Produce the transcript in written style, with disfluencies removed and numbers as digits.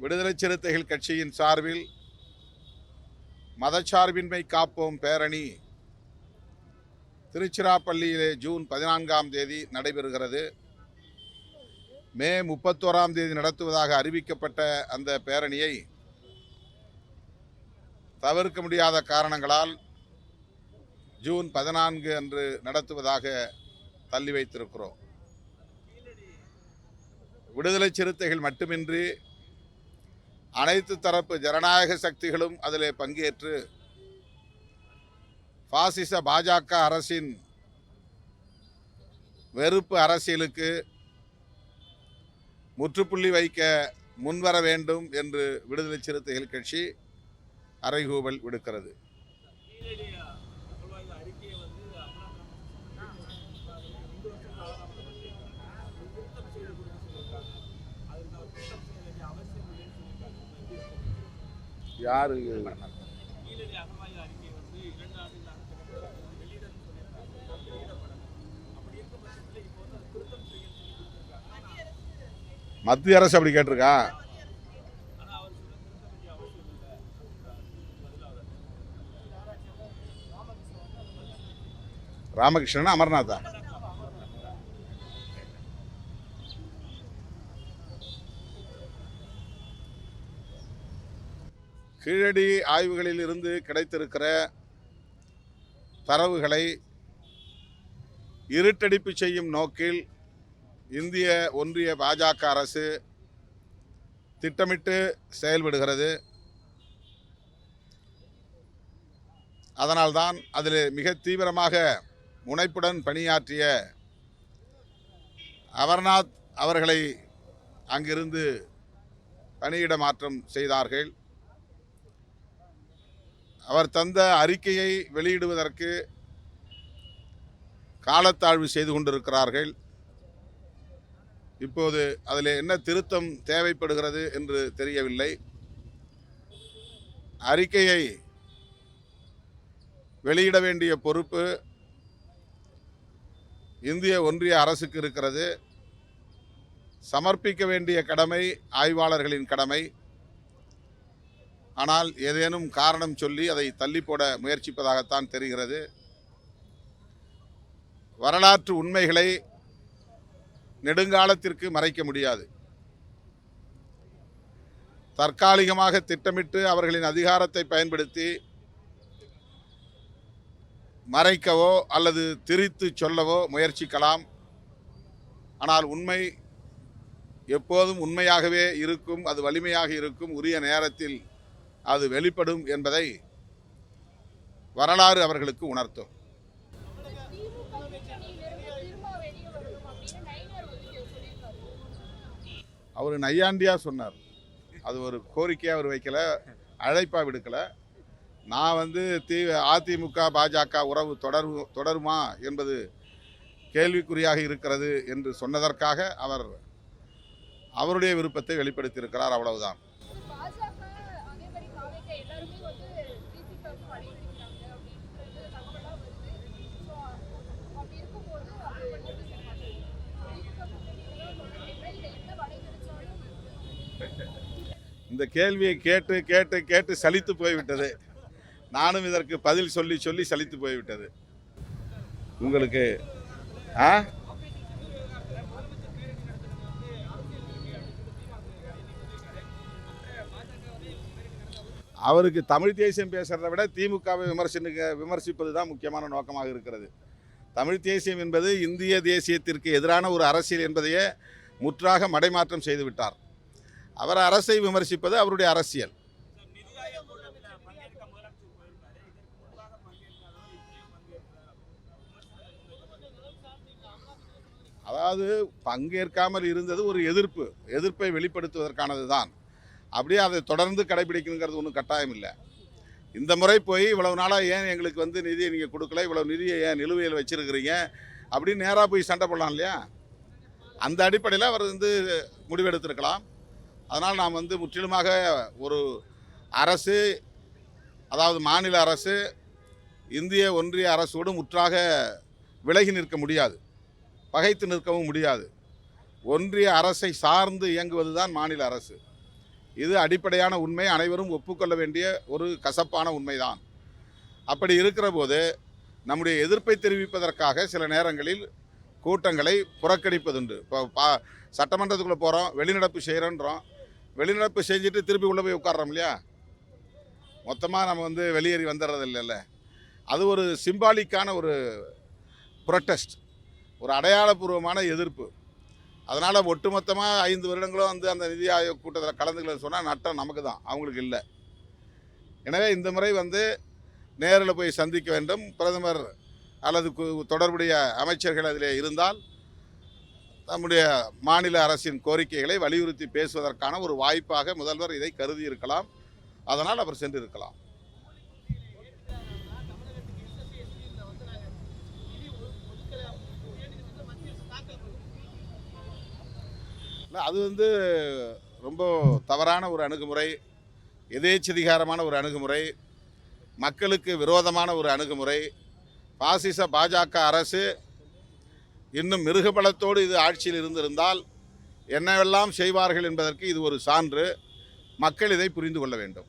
விடுதலை சிறுத்தைகள் கட்சியின் சார்பில் மதச்சார்பின்மை காப்போம் பேரணி திருச்சிராப்பள்ளியிலே ஜூன் 14ஆம் தேதி நடைபெறுகிறது. மே 31ஆம் தேதி நடத்துவதாக அறிவிக்கப்பட்ட அந்த பேரணியை தவிர்க்க முடியாத காரணங்களால் ஜூன் 14 அன்று நடத்துவதாக தள்ளி வைத்திருக்கிறோம். விடுதலை சிறுத்தைகள் மட்டுமின்றி அனைத்து தரப்பு ஜனநாயக சக்திகளும் அதிலே பங்கேற்று பாசிச பாஜக அரசின் வெறுப்பு அரசியலுக்கு முற்றுப்புள்ளி வைக்க முன்வர வேண்டும் என்று விடுதலை சிறுத்தைகள் கட்சி அறைகூவல் விடுக்கிறது. யாரு மத்திய அரசு அப்படி கேட்டிருக்கா? ராமகிருஷ்ணன் அமர்நாதா? கீழடி ஆய்வுகளில் இருந்து கிடைத்திருக்கிற தரவுகளை இருட்டடிப்பு செய்யும் நோக்கில் இந்திய ஒன்றிய பாஜக அரசு திட்டமிட்டு செயல்படுகிறது. அதனால்தான் அதில் மிக தீவிரமாக முனைப்புடன் பணியாற்றிய அமர்நாத் அவர்களை அங்கிருந்து பணியிட மாற்றம் செய்தார்கள். அவர் தந்த அறிக்கையை வெளியிடுவதற்கு காலத்தாழ்வு செய்து கொண்டிருக்கிறார்கள். இப்போது அதில் என்ன திருத்தம் தேவைப்படுகிறது என்று தெரியவில்லை. அறிக்கையை வெளியிட வேண்டிய பொறுப்பு இந்திய ஒன்றிய அரசுக்கு இருக்கிறது. சமர்ப்பிக்க வேண்டிய கடமை ஆய்வாளர்களின் கடமை. ஆனால் ஏதேனும் காரணம் சொல்லி அதை தள்ளி போட முயற்சிப்பதாகத்தான் தெரிகிறது. வரலாற்று உண்மைகளை நெடுங்காலத்திற்கு மறைக்க முடியாது. தற்காலிகமாக திட்டமிட்டு அவர்களின் அதிகாரத்தை பயன்படுத்தி மறைக்கவோ அல்லது திரித்து சொல்லவோ முயற்சிக்கலாம். ஆனால் உண்மை எப்போதும் உண்மையாகவே இருக்கும். அது வலிமையாக இருக்கும். உரிய நேரத்தில் அது வெளிப்படும் என்பதை வரலாறு அவர்களுக்கு உணர்த்தும். அவர் நையாண்டியா சொன்னார். அது ஒரு கோரிக்கையாக அவர் வைக்கல, அழைப்பா விடுக்கல. நான் அதிமுக பாஜக உறவு தொடருமா என்பது கேள்விக்குறியாக இருக்கிறது என்று சொன்னதற்காக அவர் அவருடைய விருப்பத்தை வெளிப்படுத்தியிருக்கிறார். அவ்வளவுதான். இந்த கேள்வியை கேட்டு கேட்டு கேட்டு சலித்து போய்விட்டது. நானும் இதற்கு பதில் சொல்லி சொல்லி சலித்து போய்விட்டது. உங்களுக்கு அவருக்கு தமிழ் தேசியம் பேசுறதை விட திமுகவை விமர்சிப்பது தான் முக்கியமான நோக்கமாக இருக்கிறது. தமிழ் தேசியம் என்பது இந்திய தேசியத்திற்கு எதிரான ஒரு அரசியல் என்பதையே முற்றாக மடைமாற்றம் செய்துவிட்டார். அவர் அரசை விமர்சிப்பது அவருடைய அரசியல். அதாவது பங்கேற்காமல் இருந்தது ஒரு எதிர்ப்பை வெளிப்படுத்துவதற்கானது தான். அப்படியே அதை தொடர்ந்து கடைபிடிக்கணுங்கிறது ஒன்றும் கட்டாயம் இல்லை. இந்த முறை போய் இவ்வளவு நாளாக ஏன் எங்களுக்கு நிதியை நீங்கள் கொடுக்கல, இவ்வளவு நிதியை ஏன் நிலுவையில் வச்சிருக்கிறீங்க அப்படின்னு நேராக போய் சண்டை போடலாம் இல்லையா? அந்த அடிப்படையில் அவர் முடிவெடுத்திருக்கலாம். அதனால் நாம் முற்றிலுமாக ஒரு அரசு, அதாவது மாநில அரசு இந்திய ஒன்றிய அரசோடு முற்றாக விலகி நிற்க முடியாது, பகைத்து நிற்கவும் முடியாது. ஒன்றிய அரசை சார்ந்து இயங்குவது தான் மாநில அரசு. இது அடிப்படையான உண்மை, அனைவரும் ஒப்புக்கொள்ள வேண்டிய ஒரு கசப்பான உண்மைதான். அப்படி இருக்கிற போது நம்முடைய எதிர்ப்பை தெரிவிப்பதற்காக சில நேரங்களில் கூட்டங்களை புறக்கணிப்பதுண்டு. இப்போ சட்டமன்றத்துக்குள்ளே போகிறோம், வெளிநடப்பு செய்கிறோன்றோம், வெளிநடப்பு செஞ்சுட்டு திருப்பி உள்ளே போய் உட்கார்றோம் இல்லையா, மொத்தமாக நம்ம வெளியேறி வந்துடுறது இல்லைல்ல. அது ஒரு சிம்பாலிக்கான ஒரு ப்ரொட்டஸ்ட், ஒரு அடையாளபூர்வமான எதிர்ப்பு. அதனால் ஒட்டுமொத்தமாக 5 வருடங்களும் அந்த நிதி ஆயோக் கூட்டத்தில் கலந்துக்கலன்னு சொன்னால் நட்டம் நமக்கு தான், அவங்களுக்கு இல்லை. எனவே இந்த முறை நேரில் போய் சந்திக்க வேண்டும். பிரதமர் அல்லது தொடர்புடைய அமைச்சர்கள் அதிலே இருந்தால் நம்முடைய மாநில அரசின் கோரிக்கைகளை வலியுறுத்தி பேசுவதற்கான ஒரு வாய்ப்பாக முதல்வர் இதை கருதி இருக்கலாம். அதனால் அவர் சென்றிருக்கலாம். இல்லை, அது ரொம்ப தவறான ஒரு அணுகுமுறை, எதேச்சதிகாரமான ஒரு அணுகுமுறை, மக்களுக்கு விரோதமான ஒரு அணுகுமுறை. பாசிச பாஜக அரசு இன்னும் மிருகபலத்தோடு இது ஆட்சியில் இருந்திருந்தால் என்னவெல்லாம் செய்வார்கள் என்பதற்கு இது ஒரு சான்று. மக்கள் இதை புரிந்து கொள்ள வேண்டும்.